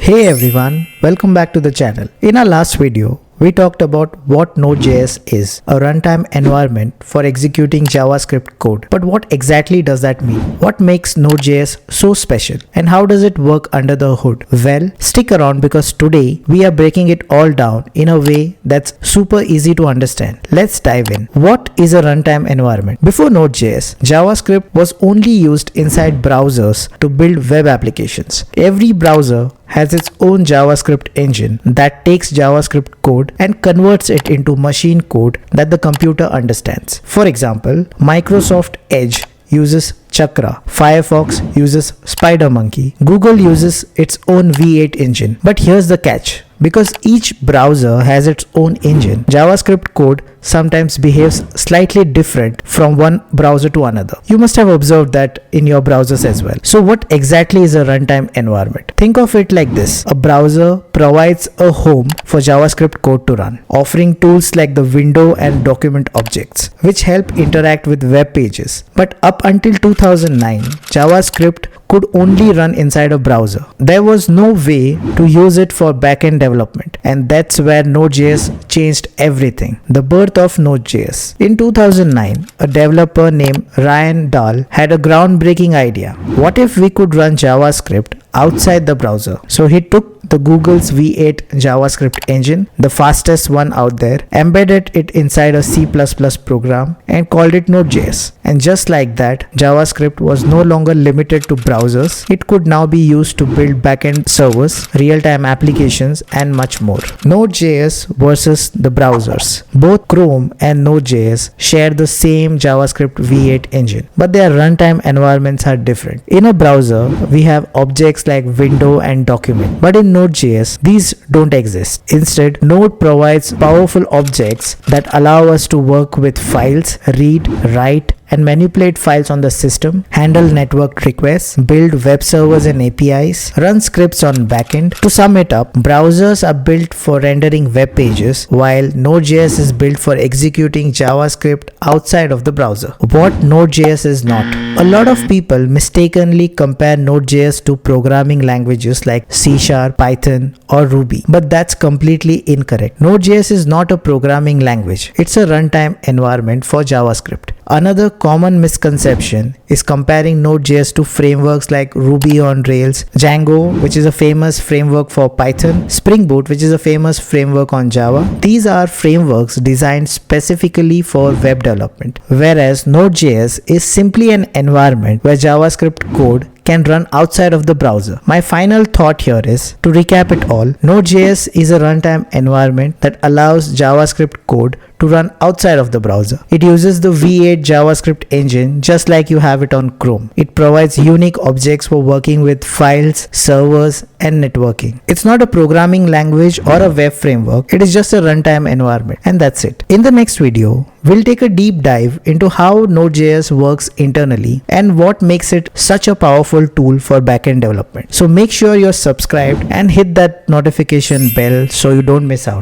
Hey everyone, welcome back to the channel. In our last video, we talked about what Node.js is, a runtime environment for executing JavaScript code. But what exactly does that mean? What makes Node.js so special? And how does it work under the hood? Well, stick around because today we are breaking it all down in a way that's super easy to understand. Let's dive in. What is a runtime environment? Before Node.js, JavaScript was only used inside browsers to build web applications. Every browser has its own JavaScript engine that takes JavaScript code and converts it into machine code that the computer understands. For example, Microsoft Edge uses Chakra, Firefox uses SpiderMonkey, Google uses its own V8 engine. But here's the catch. Because each browser has its own engine, JavaScript code sometimes behaves slightly different from one browser to another. You must have observed that in your browsers as well. So what exactly is a runtime environment? Think of it like this. A browser provides a home for JavaScript code to run, offering tools like the window and document objects, which help interact with web pages. But up until 2009, JavaScript could only run inside a browser. There was no way to use it for backend development, and that's where Node.js changed everything. The birth of Node.js. In 2009, a developer named Ryan Dahl had a groundbreaking idea. What if we could run JavaScript outside the browser? So he took the Google's V8 JavaScript engine, the fastest one out there, embedded it inside a C++ program and called it Node.js. And just like that, JavaScript was no longer limited to browsers. It could now be used to build backend servers, real-time applications, and much more. Node.js versus the browsers. Both Chrome and Node.js share the same JavaScript V8 engine, but their runtime environments are different. In a browser, we have objects like window and document, but in Node.js, these don't exist. Instead, Node provides powerful objects that allow us to work with files, read, write, and manipulate files on the system, handle network requests, build web servers and APIs, run scripts on backend. To sum it up, browsers are built for rendering web pages, while Node.js is built for executing JavaScript outside of the browser. What Node.js is not. A lot of people mistakenly compare Node.js to programming languages like C#, Python, or Ruby, but that's completely incorrect. Node.js is not a programming language. It's a runtime environment for JavaScript. Another common misconception is comparing Node.js to frameworks like Ruby on Rails, Django, which is a famous framework for Python, Spring Boot, which is a famous framework on Java. These are frameworks designed specifically for web development, whereas Node.js is simply an environment where JavaScript code can run outside of the browser. My final thought here is, to recap it all, Node.js is a runtime environment that allows JavaScript code to run outside of the browser. It uses the V8 JavaScript engine just like you have it on Chrome. It provides unique objects for working with files, servers, and networking. It's not a programming language or a web framework. It is just a runtime environment, and that's it. In the next video, we'll take a deep dive into how Node.js works internally and what makes it such a powerful tool for backend development. So make sure you're subscribed and hit that notification bell so you don't miss out.